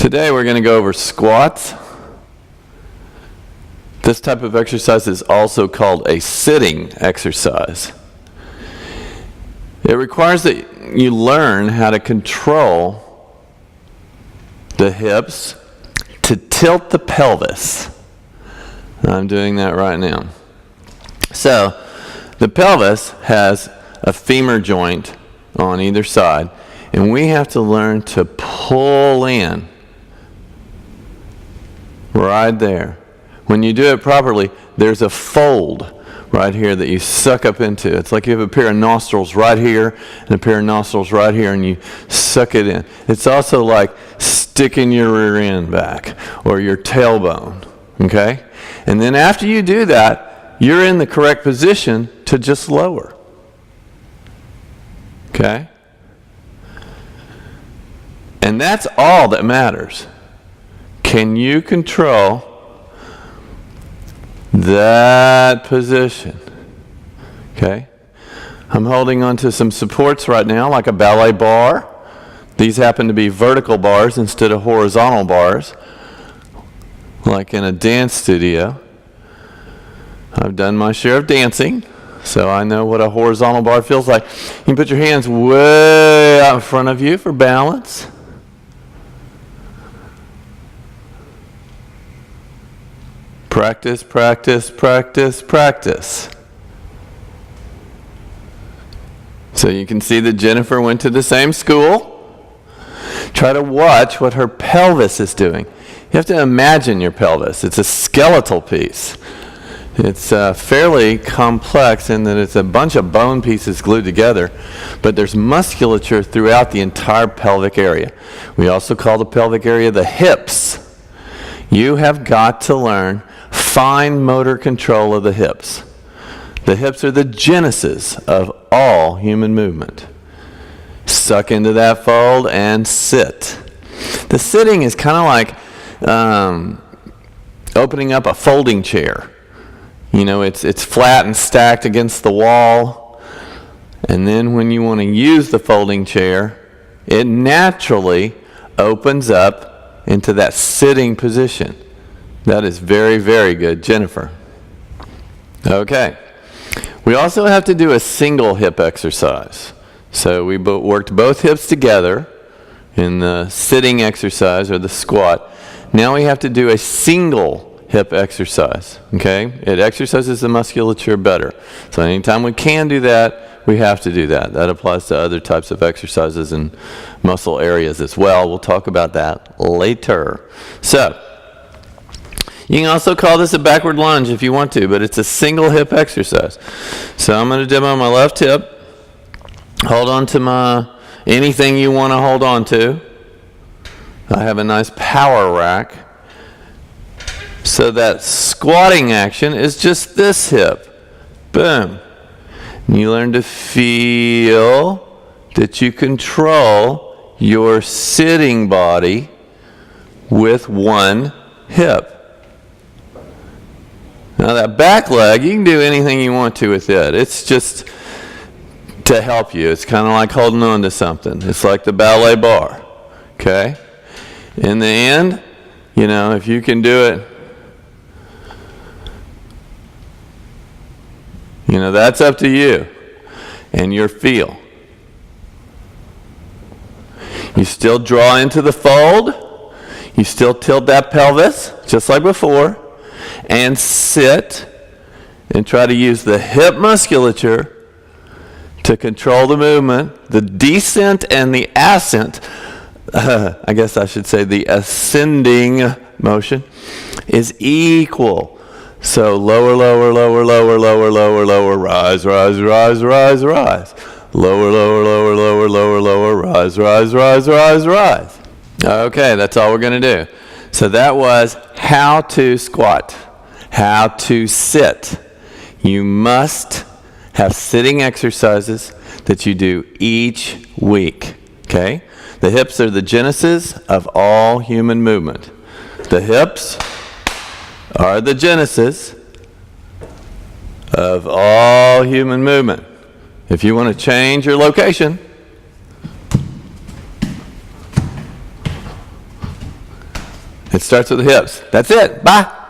Today we're going to go over squats. This type of exercise is also called a sitting exercise. It requires that you learn how to control the hips to tilt the pelvis. I'm doing that right now. So, the pelvis has a femur joint on either side, and we have to learn to pull in right there. When you do it properly, there's a fold right here that you suck up into. It's like you have a pair of nostrils right here and a pair of nostrils right here, and you suck it in. It's also like sticking your rear end back or your tailbone, okay? And then after you do that, you're in the correct position to just lower, okay? And that's all that matters. Can you control that position? Okay? I'm holding on to some supports right now, like a ballet bar. These happen to be vertical bars instead of horizontal bars, like in a dance studio. I've done my share of dancing, so I know what a horizontal bar feels like. You can put your hands way out in front of you for balance. Practice, practice, practice, practice. So you can see that Jennifer went to the same school. Try to watch what her pelvis is doing. You have to imagine your pelvis. It's a skeletal piece. It's fairly complex in that it's a bunch of bone pieces glued together, but there's musculature throughout the entire pelvic area. We also call the pelvic area the hips. You have got to learn fine motor control of the hips. The hips are the genesis of all human movement. Suck into that fold and sit. The sitting is kind of like opening up a folding chair. You know, it's flat and stacked against the wall. And then when you want to use the folding chair, it naturally opens up into that sitting position. That is very, very good, Jennifer. Okay. We also have to do a single hip exercise. So we worked both hips together in the sitting exercise or the squat. Now we have to do a single hip exercise. Okay? It exercises the musculature better. So anytime we can do that, we have to do that. That applies to other types of exercises and muscle areas as well. We'll talk about that later. So, you can also call this a backward lunge if you want to, but it's a single hip exercise. So I'm going to demo my left hip. Hold on to anything you want to hold on to. I have a nice power rack. So that squatting action is just this hip. Boom. And you learn to feel that you control your sitting body with one hip. Now that back leg, you can do anything you want to with it. It's just to help you. It's kind of like holding on to something. It's like the ballet bar. Okay? In the end, you know, if you can do it, you know, that's up to you and your feel. You still draw into the fold. You still tilt that pelvis, just like before. And sit and try to use the hip musculature to control the movement. The descent and the ascent, I guess I should say the ascending motion, is equal. So lower, lower, lower, lower, lower, lower, lower, rise, rise, rise, rise, rise. Lower, lower, lower, lower, lower, lower, rise, rise, rise, rise, rise. Okay, that's all we're going to do. So that was how to squat, how to sit. You must have sitting exercises that you do each week, okay? The hips are the genesis of all human movement. The hips are the genesis of all human movement. If you want to change your location, It starts with the hips. That's it. Bye.